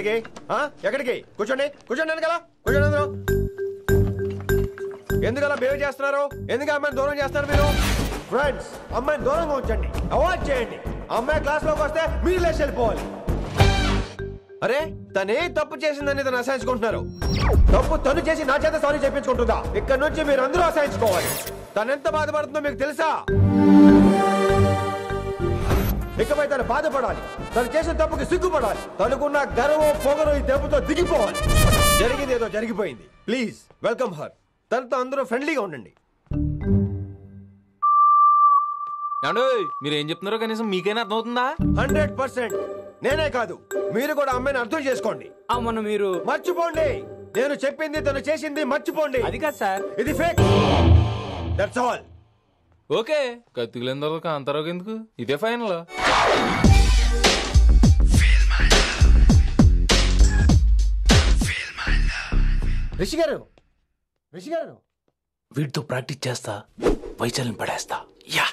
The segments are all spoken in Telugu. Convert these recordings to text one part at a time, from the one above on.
ఎక్కడికి ఎక్కడికి? కూర్చోండి కూర్చోండి కదా, కూర్చోండి అందరూ. ఎందుకలా బిహేవ్ చేస్తున్నారు? ఎందుకు అమ్మాయిని దూరం చేస్తారు మీరు? ఫ్రెండ్స్, అమ్మాయిని దూరంగా ఉంచండి, అవాయిడ్ చేయండి. అమ్మాయి క్లాస్ లోకి వస్తే మీరు లేచి వెళ్ళిపోవాలి. అరే, తనే తప్పు చేసిందని తను అసహించుకుంటున్నారు. తప్పు తను చేసి నా చేత సారీ చెప్పించుకుంటుందా? ఇక్కడ నుంచి మీరు అందరూ అసహించుకోవాలి. తనెంత బాధపడుతుందో మీకు తెలుసా? ఇకపై తను బాధపడాలి, తను చేసిన తప్పుకి సిగ్గుపడాలి. తనకున్న గర్వం పొగరు ఈ దెబ్బతో దిగిపోవాలి. జరిగింది ఏదో జరిగిపోయింది. Please welcome her. తనతో అందరూ ఫ్రెండ్లీగా ఉండండి. మీరు ఏం చెప్తున్నారో కనీసం మీకైనా అర్థమవుతుందా? 100%. నేనే కాదు, మీరు కూడా అమ్మాయిని అర్థం చేసుకోండి. మొన్న మీరు మర్చిపోండి. నేను చెప్పింది తను చేసింది మర్చిపోండి. అది కాదు సార్, ఇది ఫేక్. That's all. ఓకే, కత్తిలేని తర్వాత అంతరోగ ఎందుకు? ఇదే ఫైనల్. రిషి గారు, రిషి గారు, వీటితో ప్రాక్టీస్ చేస్తా, వైశాల్యం పడేస్తా. యా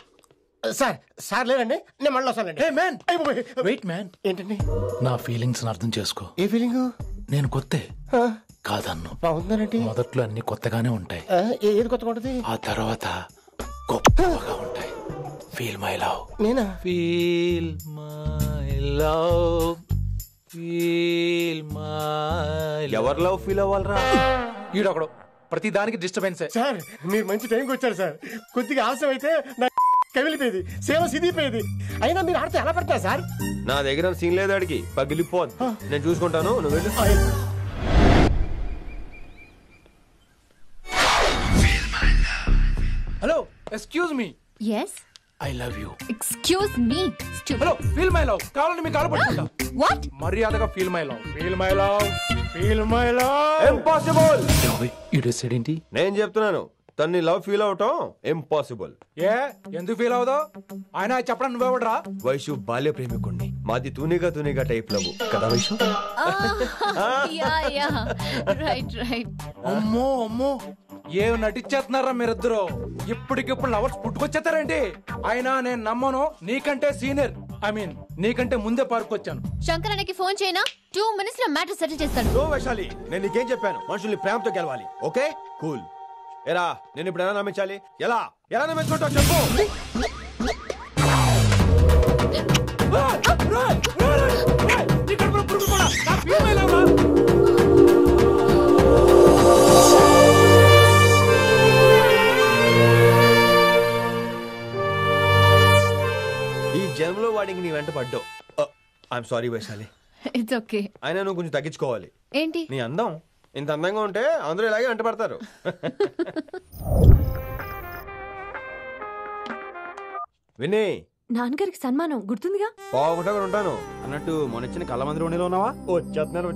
సార్, సార్ లేదండి, నేను మళ్ళీ వస్తానండి. వెయిట్ మ్యాన్, ఏంటండి? నా ఫీలింగ్స్ అర్థం చేసుకో. ఏ ఫీలింగ్? నేను కొత్తే కాదన్ను. బాగుందండి. మొదట్లో అన్ని కొత్తగానే ఉంటాయి, ఏది కొత్తగా ఉంటుంది? ఆ తర్వాత గొప్పగా ఉంటాయి. Feel my love. నేనా? Feel my love, feel my. ఎవరి లవ్ ఫీల్ అవ్వాలరా? ఈడొకడు ప్రతి దానికి డిస్టర్బెన్స్. సార్, మీరు మంచి టైంకి వచ్చారు సార్. కొద్దిగా ఆలస్యం అయితే నా కవిలిపోయేది, సేవ సిదిపోయేది. అయినా మీరు ఆడితే ఎలా పడతారు సార్? నా దగ్గర సీన్ లేదు, అడిగి పగిలిపోదు. నేను చూసుకుంటాను, నువ్వు వెళ్ళు. Hello, excuse me. yes I love you. excuse me stupid. Hello, feel my love. కావాలని మీ కాలు పట్టుకుంటా. what? మర్యాదగా feel my love, feel my love, feel my love. Impossible. ఈడు ఏంటి? నేను చెప్తున్నాను, తన్ని లవ్ ఫీల్ అవటం ఇంపాసిబుల్. ఏ ఎందుకు ఫీల్ అవుతావు? ఆయన చెప్పడం నువ్వెవడరా? వైషు బాల్య ప్రేమికుణ్ణి, మాది తూనిగా టైప్ లవ్ కదా వైషు? yeah right. అమ్మో అమ్మో, ఏం నటించేస్తున్నారా మీరిద్దరు? ఇప్పటికిప్పుడు లవర్స్ పుట్టుకొచ్చేస్తారండి. అయినా నేను నమ్మను, నీకంటే సీనియర్, ఐ మీన్ నీకంటే ముందే పార్కొచ్చాను. శంకరానికి ఫోన్ చేయనా? 2 minutes లో మ్యాటర్ సెటిల్ చేస్తాను. నో వైశాలి, నేను నీకేం చెప్పాను? మనుషుల్ని ప్రేమతో గెలవాలి. Okay cool. ఎరా, నేను ఇప్పుడు ఎలా నమ్మించాలి? ఎలా ఎలా నమ్మించుకుంటావు చెప్పు. ఈ జన్మలో వాడికి నీ వెంట పడ్డావు. I'm sorry Vaishali. It's okay. అయినా నువ్వు కొంచెం తగ్గించుకోవాలి. ఏంటి? నీ అందం ఇంత అందంగా ఉంటే అందరూ ఇలాగే వెంట పడతారు. విని, నాన్నగారికి సన్మానం గుర్తుందిగా? బాగుంటా కూడా ఉంటాను అన్నట్టు మొన్న ఇచ్చిన కళ్ళ మందిరం ఉండిలో ఉన్నావా? వచ్చేస్తున్నాను.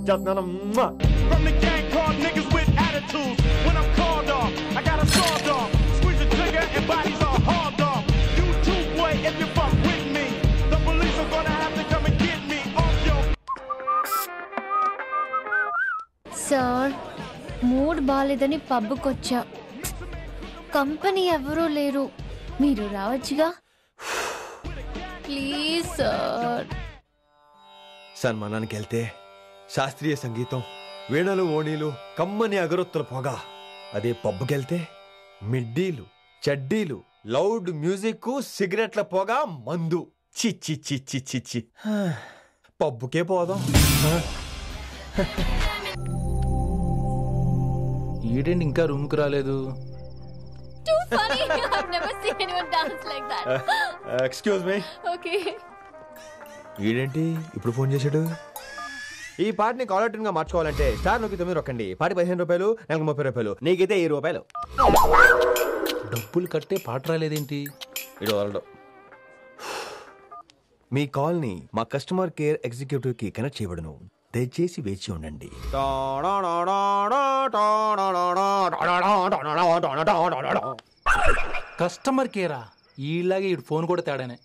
సార్, మూడ్ బాలేదని పబ్కొచ్చా. కంపెనీ ఎవరూ లేరు, మీరు రావచ్చుగా ప్లీజ్ సార్. సన్మానానికి వెళ్తే శాస్త్రీయ సంగీతం, వీణలు, ఓణీలు, కమ్మని అగరొత్తుల పొగ. అదే పబ్కెళ్తే మిడ్డీలు, చడ్డీలు, లౌడ్ మ్యూజిక్, సిగరెట్ల పొగ, మందు. చి పబ్బుకే పోదాం. ఈడేంటి ఇంకా రూమ్ కు రాలేదు? Too funny. I've never seen anyone dance like that. Excuse me. Okay. వీడేంటి ఇప్పుడు ఫోన్ చేశాడు? ఈ పాటని కాలర్ ట్యూన్ గా మార్చుకోవాలంటే స్టార్ నొక్కి 9 రొక్కండి. పాటి 15 రూపాయలు, నెలకు 30 రూపాయలు, నీకైతే 10 రూపాయలు. డబ్బులు కట్టే పాట రాలేదేంటి? ఇడు వరల్డ్. మీ కాల్ ని మా కస్టమర్ కేర్ ఎగ్జిక్యూటివ్ కి కనెక్ట్ చేయబడును. దయచేసి వేచి ఉండండి. కస్టమర్ కేరా? ఈలాగే ఇటు ఫోన్ కూడా తేడానే.